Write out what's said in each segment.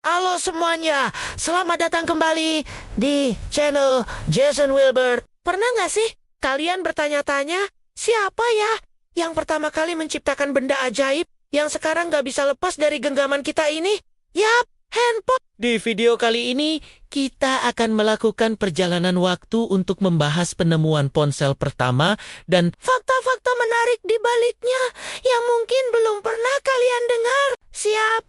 Halo semuanya, selamat datang kembali di channel Jason Wilbert. Pernah nggak sih kalian bertanya-tanya, siapa ya yang pertama kali menciptakan benda ajaib yang sekarang nggak bisa lepas dari genggaman kita ini? Yap, handphone. Di video kali ini, kita akan melakukan perjalanan waktu untuk membahas penemuan ponsel pertama dan fakta-fakta menarik di baliknya yang mungkin belum pernah kalian dengar. Siap?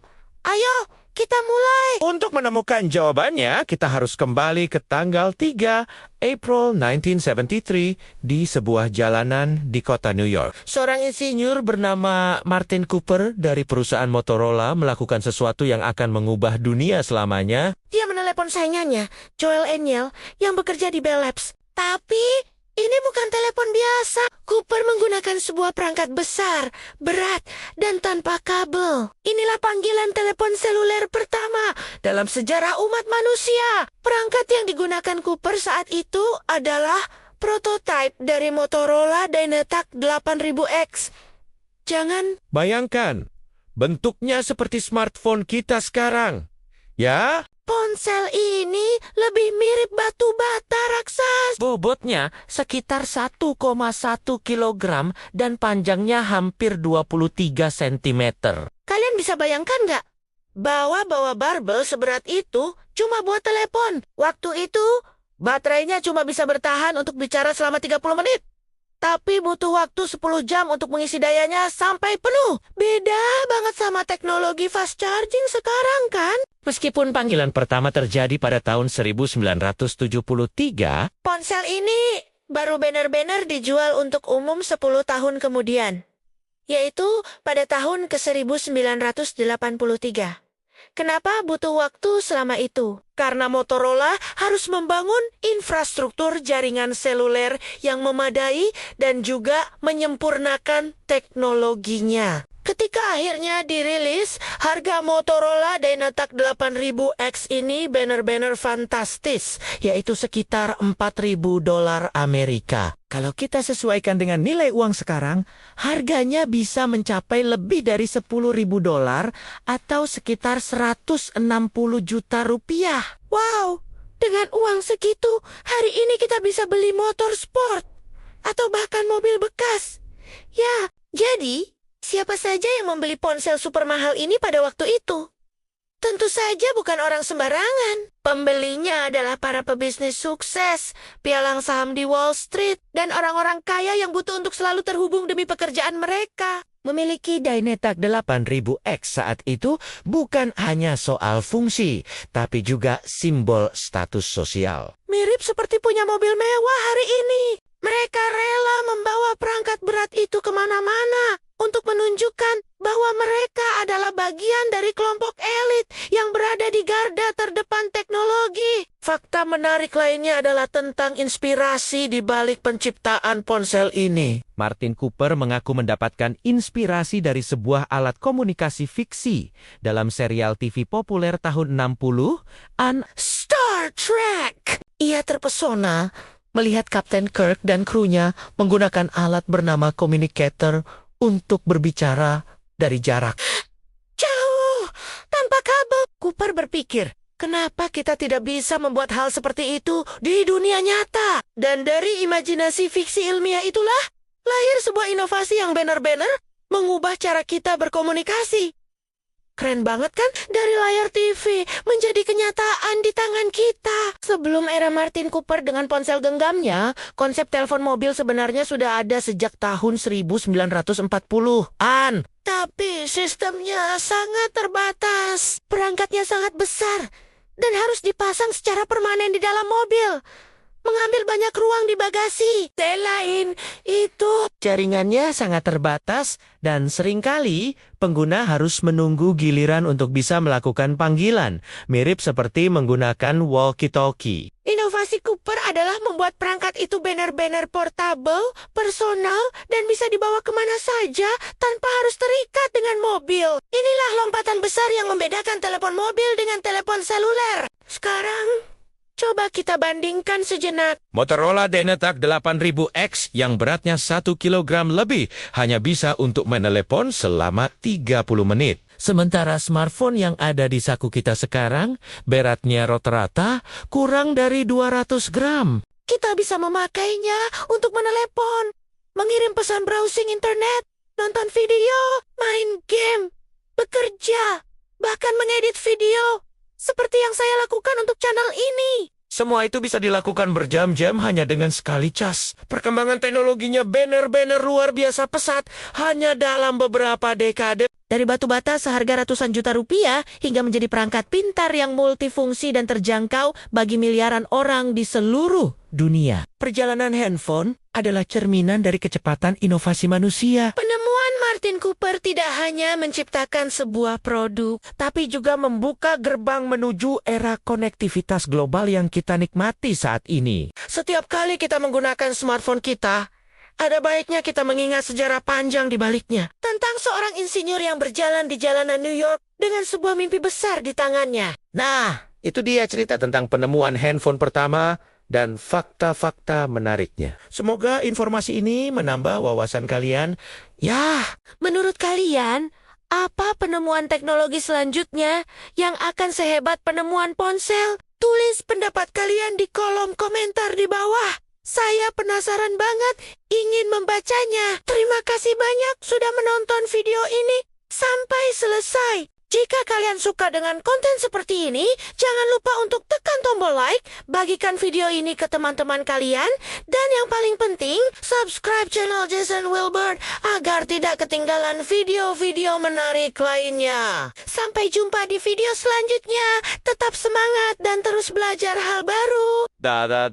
Ayo, kita mulai. Untuk menemukan jawabannya, kita harus kembali ke tanggal 3 April 1973 di sebuah jalanan di kota New York. Seorang insinyur bernama Martin Cooper dari perusahaan Motorola melakukan sesuatu yang akan mengubah dunia selamanya. Dia menelepon saingannya, Joel Eniel, yang bekerja di Bell Labs. Tapi ini bukan telepon biasa. Cooper menggunakan sebuah perangkat besar, berat, dan tanpa kabel. Inilah panggilan telepon seluler pertama dalam sejarah umat manusia. Perangkat yang digunakan Cooper saat itu adalah prototipe dari Motorola Dynatac 8000X. Jangan Bayangkan, bentuknya seperti smartphone kita sekarang. Ya, ponsel ini lebih mirip batu bata raksasa. Bobotnya sekitar 1,1 kilogram dan panjangnya hampir 23 sentimeter. Kalian bisa bayangkan nggak? Bawa barbel seberat itu cuma buat telepon. Waktu itu, baterainya cuma bisa bertahan untuk bicara selama 30 menit. Tapi butuh waktu 10 jam untuk mengisi dayanya sampai penuh. Beda banget sama teknologi fast charging sekarang kan? Meskipun panggilan pertama terjadi pada tahun 1973, ponsel ini baru benar-benar dijual untuk umum 10 tahun kemudian, yaitu pada tahun ke-1983. Kenapa butuh waktu selama itu? Karena Motorola harus membangun infrastruktur jaringan seluler yang memadai dan juga menyempurnakan teknologinya. Ketika akhirnya dirilis, harga Motorola Dynatac 8000X ini benar-benar fantastis, yaitu sekitar $4.000 Amerika. Kalau kita sesuaikan dengan nilai uang sekarang, harganya bisa mencapai lebih dari $10.000 atau sekitar 160 juta rupiah. Wow, dengan uang segitu, hari ini kita bisa beli motor sport atau bahkan mobil bekas. Ya, jadi siapa saja yang membeli ponsel super mahal ini pada waktu itu? Tentu saja bukan orang sembarangan. Pembelinya adalah para pebisnis sukses, pialang saham di Wall Street, dan orang-orang kaya yang butuh untuk selalu terhubung demi pekerjaan mereka. Memiliki Dynatac 8000X saat itu bukan hanya soal fungsi, tapi juga simbol status sosial. Mirip seperti punya mobil mewah hari ini. Mereka rela membawa perangkat berat itu kemana-mana untuk menunjukkan bahwa mereka adalah bagian dari kelompok elit yang berada di garda terdepan teknologi. Fakta menarik lainnya adalah tentang inspirasi di balik penciptaan ponsel ini. Martin Cooper mengaku mendapatkan inspirasi dari sebuah alat komunikasi fiksi dalam serial TV populer tahun 60-an, Star Trek. Ia terpesona melihat Kapten Kirk dan krunya menggunakan alat bernama communicator untuk berbicara dari jarak jauh, tanpa kabel. Cooper berpikir, kenapa kita tidak bisa membuat hal seperti itu di dunia nyata? Dan dari imajinasi fiksi ilmiah itulah lahir sebuah inovasi yang benar-benar mengubah cara kita berkomunikasi. Keren banget kan? Dari layar TV menjadi kenyataan di tangan kita. Sebelum era Martin Cooper dengan ponsel genggamnya, konsep telepon mobil sebenarnya sudah ada sejak tahun 1940-an. Tapi sistemnya sangat terbatas. Perangkatnya sangat besar dan harus dipasang secara permanen di dalam mobil, mengambil banyak ruang di bagasi. Selain itu, jaringannya sangat terbatas dan seringkali pengguna harus menunggu giliran untuk bisa melakukan panggilan, mirip seperti menggunakan walkie-talkie. Inovasi Cooper adalah membuat perangkat itu benar-benar portable, personal, dan bisa dibawa kemana saja tanpa harus terikat dengan mobil. Inilah lompatan besar yang membedakan telepon mobil dengan telepon seluler. Sekarang, coba kita bandingkan sejenak. Motorola Dynatac 8000X yang beratnya 1 kilogram lebih hanya bisa untuk menelepon selama 30 menit. Sementara smartphone yang ada di saku kita sekarang, beratnya rata-rata kurang dari 200 gram. Kita bisa memakainya untuk menelepon, mengirim pesan browsing internet, nonton video, main game, bekerja, bahkan mengedit video, seperti yang saya lakukan untuk channel ini. Semua itu bisa dilakukan berjam-jam hanya dengan sekali cas. Perkembangan teknologinya benar-benar luar biasa pesat hanya dalam beberapa dekade. Dari batu bata seharga ratusan juta rupiah hingga menjadi perangkat pintar yang multifungsi dan terjangkau bagi miliaran orang di seluruh dunia. Perjalanan handphone adalah cerminan dari kecepatan inovasi manusia. Penemuan Martin Cooper tidak hanya menciptakan sebuah produk, Tapi juga membuka gerbang menuju era konektivitas global yang kita nikmati saat ini. setiap kali kita menggunakan smartphone kita, ada baiknya kita mengingat sejarah panjang di baliknya. Tentang seorang insinyur yang berjalan di jalanan New York dengan sebuah mimpi besar di tangannya. Nah, itu dia cerita tentang penemuan handphone pertama dan fakta-fakta menariknya. Semoga informasi ini menambah wawasan kalian. Menurut kalian, apa penemuan teknologi selanjutnya yang akan sehebat penemuan ponsel? Tulis pendapat kalian di kolom komentar di bawah. Saya penasaran banget, ingin membacanya. Terima kasih banyak sudah menonton video ini sampai selesai. Jika kalian suka dengan konten seperti ini, jangan lupa untuk tekan tombol like, bagikan video ini ke teman-teman kalian, dan yang paling penting, subscribe channel Jason Wilbert agar tidak ketinggalan video-video menarik lainnya. Sampai jumpa di video selanjutnya. Tetap semangat dan terus belajar hal baru. Dadah.